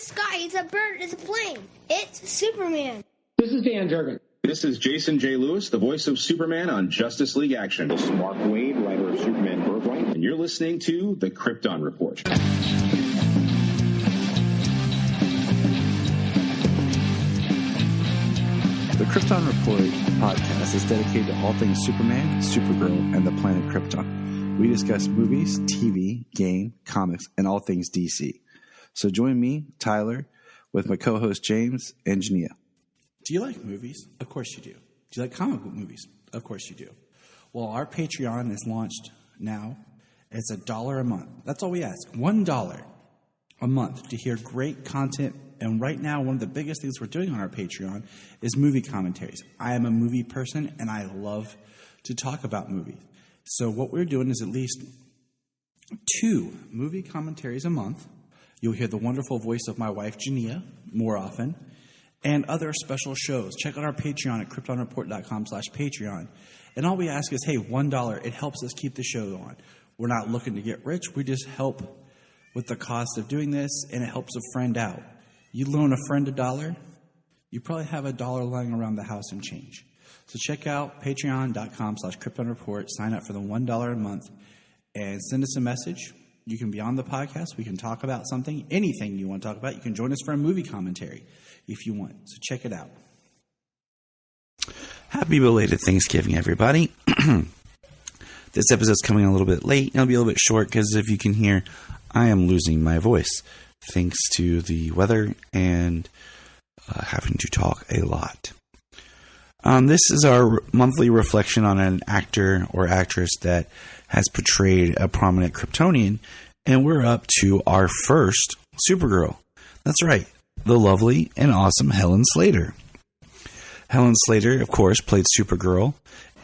sky. It's a bird. It's a plane. It's Superman. This is Dan Jurgen. This is Jason J. Lewis, the voice of Superman on Justice League Action. This is Mark Wade, writer of Superman Birthright. And you're listening to The Krypton Report. The Krypton Report podcast is dedicated to all things Superman, Supergirl, and the planet Krypton. We discuss movies, TV, game, comics, and all things DC. So join me, Tyler, with my co-host James and Jania. Do you like movies? Of course you do. Do you like comic book movies? Of course you do. Well, our Patreon is launched now. It's $1 a month. That's all we ask. $1 a month to hear great content. And right now, one of the biggest things we're doing on our Patreon is movie commentaries. I am a movie person, and I love to talk about movies. So what we're doing is at least 2 movie commentaries a month. You'll hear the wonderful voice of my wife, Jania, more often, and other special shows. Check out our Patreon at KryptonReport.com/Patreon. And all we ask is, hey, $1. It helps us keep the show on. We're not looking to get rich. We just help with the cost of doing this, and it helps a friend out. You loan a friend $1, you probably have $1 lying around the house and change. So check out patreon.com/KryptonReport. Sign up for the $1 a month and send us a message. You can be on the podcast. We can talk about something, anything you want to talk about. You can join us for a movie commentary if you want. So check it out. Happy belated Thanksgiving, everybody. This episode's coming a little bit late. It'll be a little bit short because if you can hear, I am losing my voice thanks to the weather and having to talk a lot. This is our monthly reflection on an actor or actress that has portrayed a prominent Kryptonian, and we're up to our first Supergirl. That's right, the lovely and awesome Helen Slater. Helen Slater, of course, played Supergirl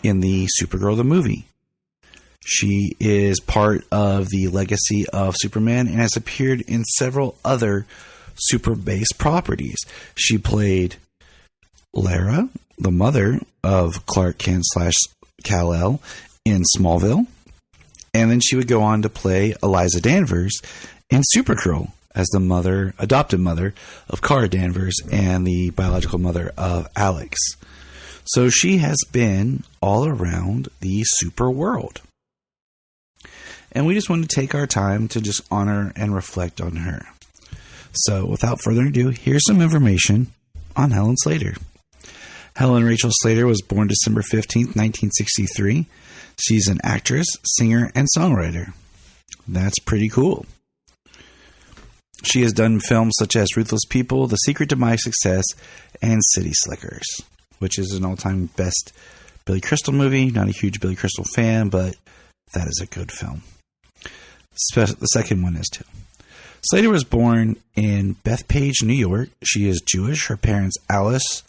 in the Supergirl the movie. She is part of the legacy of Superman and has appeared in several other super-based properties. She played Lara, the mother of Clark Kent / Kal-El in Smallville. And then she would go on to play Eliza Danvers in Supergirl as the adopted mother of Kara Danvers and the biological mother of Alex. So she has been all around the super world. And we just want to take our time to just honor and reflect on her. So without further ado, here's some information on Helen Slater. Helen Rachel Slater was born December 15th, 1963. She's an actress, singer, and songwriter. That's pretty cool. She has done films such as Ruthless People, The Secret to My Success, and City Slickers, which is an all-time best Billy Crystal movie. Not a huge Billy Crystal fan, but that is a good film. The second one is too. Slater was born in Bethpage, New York. She is Jewish. Her parents, Alice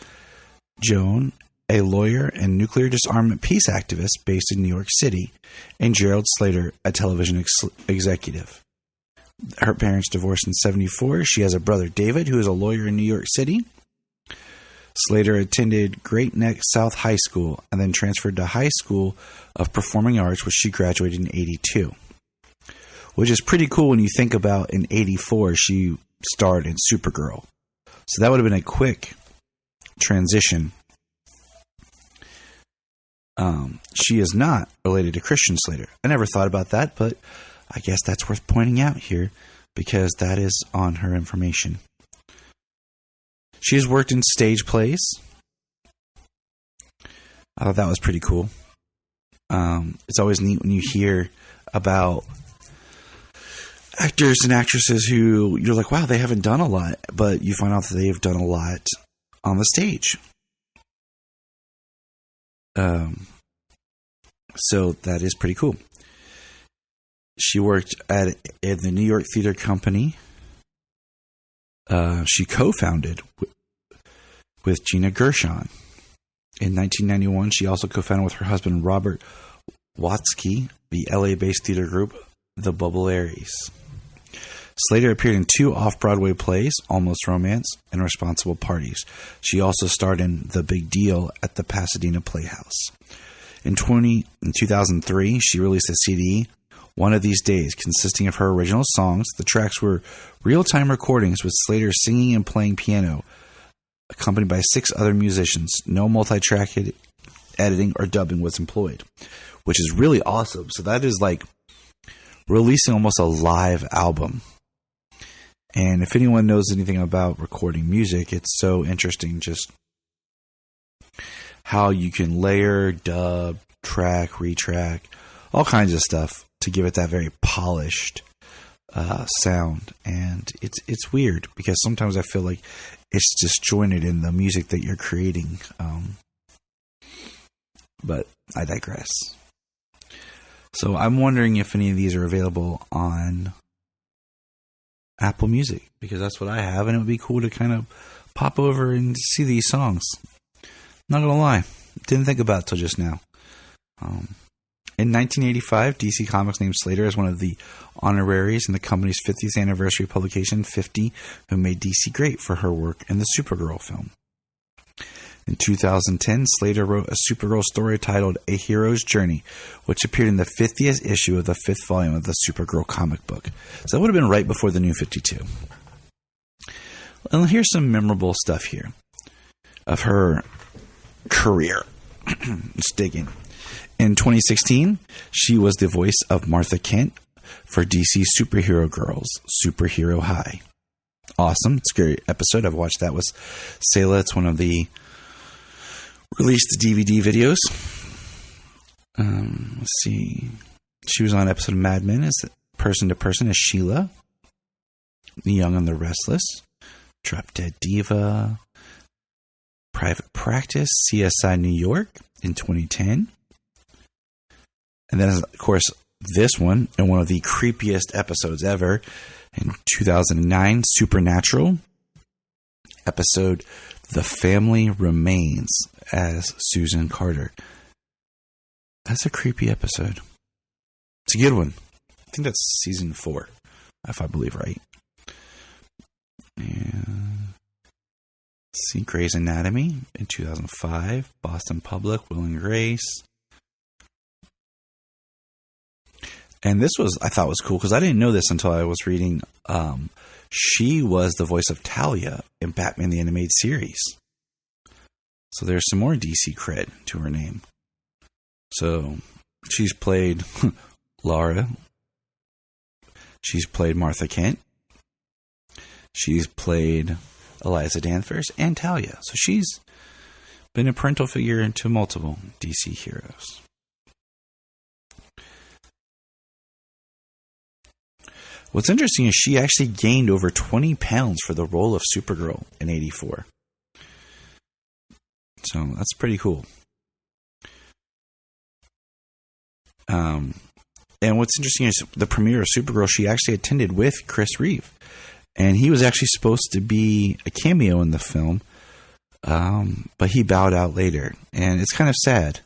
Joan, a lawyer and nuclear disarmament peace activist based in New York City, and Gerald Slater, a television executive. Her parents divorced in 1974. She has a brother, David, who is a lawyer in New York City. Slater attended Great Neck South High School and then transferred to High School of Performing Arts, which she graduated in 1982. Which is pretty cool when you think about in 1984 she starred in Supergirl. So that would have been a quick transition. She is not related to Christian Slater. I never thought about that, but I guess that's worth pointing out here because that is on her information. She has worked in stage plays. I thought that was pretty cool. It's always neat when you hear about actors and actresses who you're like, wow, they haven't done a lot, but you find out that they've done a lot on the stage. So that is pretty cool. She worked in the New York Theater Company. She co-founded with Gina Gershon. In 1991, she also co-founded with her husband, Robert Watsky, the LA-based theater group, The Bubblearies. Slater appeared in 2 off-Broadway plays, Almost Romance and Responsible Parties. She also starred in The Big Deal at the Pasadena Playhouse. In 2003, she released a CD, One of These Days, consisting of her original songs. The tracks were real-time recordings with Slater singing and playing piano, accompanied by 6 other musicians. No multi-track editing or dubbing was employed, which is really awesome. So that is like releasing almost a live album. And if anyone knows anything about recording music, it's so interesting just how you can layer, dub, track, retrack, all kinds of stuff to give it that very polished sound. And it's weird because sometimes I feel like it's disjointed in the music that you're creating. But I digress. So I'm wondering if any of these are available on Apple Music, because that's what I have, and it would be cool to kind of pop over and see these songs. Not gonna lie, didn't think about it till just now. In 1985, DC Comics named Slater as one of the honoraries in the company's 50th anniversary publication, 50, who made DC great for her work in the Supergirl film. In 2010, Slater wrote a Supergirl story titled A Hero's Journey, which appeared in the 50th issue of the 5th volume of the Supergirl comic book. So that would have been right before the New 52. And here's some memorable stuff here of her career. Let's dig in. In 2016, she was the voice of Martha Kent for DC Superhero Girls, Superhero High. Awesome. It's a great episode. I've watched that with Sayla. It's one of the released DVD videos. Let's see. She was on an episode of Mad Men as Person to Person as Sheila. The Young and the Restless. Drop Dead Diva. Private Practice. CSI New York in 2010. And then, of course, this one, in one of the creepiest episodes ever, in 2009, Supernatural, episode The Family Remains as Susan Carter. That's a creepy episode. It's a good one. I think that's season 4, if I believe right. And see, Grey's Anatomy in 2005, Boston Public, Will and Grace. And this was, I thought was cool because I didn't know this until I was reading. She was the voice of Talia in Batman the Animated Series. So there's some more DC cred to her name. So she's played Laura. She's played Martha Kent. She's played Eliza Danvers and Talia. So she's been a parental figure into multiple DC heroes. What's interesting is she actually gained over 20 pounds for the role of Supergirl in 84. So that's pretty cool. And what's interesting is the premiere of Supergirl, she actually attended with Chris Reeve. And he was actually supposed to be a cameo in the film, but he bowed out later. And it's kind of sad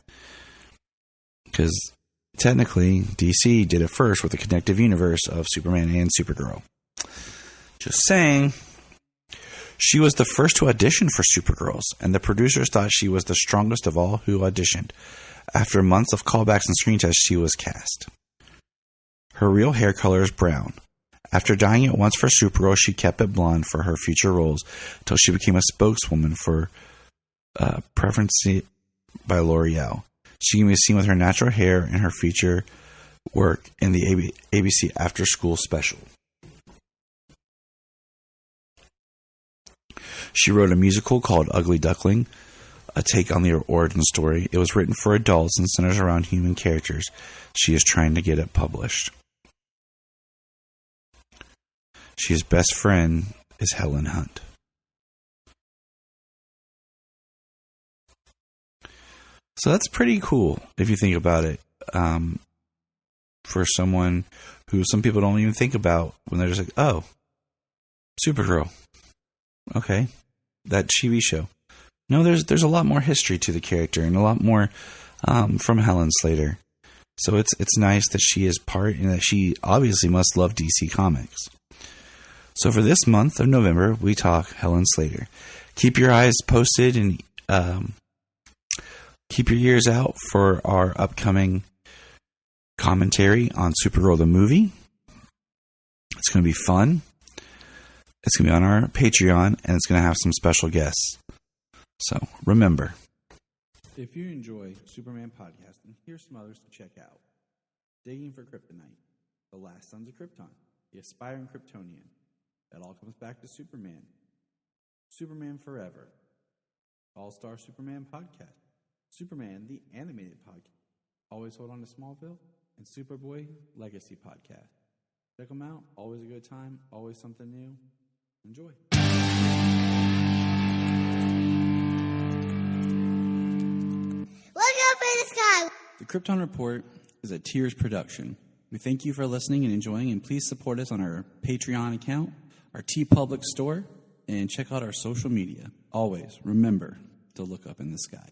because technically, DC did it first with the connective universe of Superman and Supergirl. Just saying. She was the first to audition for Supergirls, and the producers thought she was the strongest of all who auditioned. After months of callbacks and screen tests, she was cast. Her real hair color is brown. After dyeing it once for Supergirl, she kept it blonde for her future roles until she became a spokeswoman for Preference by L'Oreal. She can be seen with her natural hair in her feature work in the ABC After School special. She wrote a musical called Ugly Duckling, a take on the origin story. It was written for adults and centers around human characters. She is trying to get it published. She's best friend is Helen Hunt. So that's pretty cool if you think about it. For someone who some people don't even think about when they're just like, oh, Supergirl. Okay, that TV show. No, there's a lot more history to the character and a lot more from Helen Slater. So it's nice that she is part and that she obviously must love DC Comics. So for this month of November, we talk Helen Slater. Keep your eyes posted and keep your ears out for our upcoming commentary on Supergirl the movie. It's going to be fun. It's going to be on our Patreon, and it's going to have some special guests. So remember, if you enjoy Superman podcasting, here's some others to check out. Digging for Kryptonite, The Last Sons of Krypton, The Aspiring Kryptonian. That all comes back to Superman. Superman Forever, All-Star Superman Podcast, Superman the Animated Podcast, Always Hold On to Smallville, and Superboy Legacy Podcast. Check them out. Always a good time. Always something new. Enjoy. Look up in the sky. The Krypton Report is a Tears production. We thank you for listening and enjoying, and please support us on our Patreon account, our TeePublic store, and check out our social media. Always remember to look up in the sky.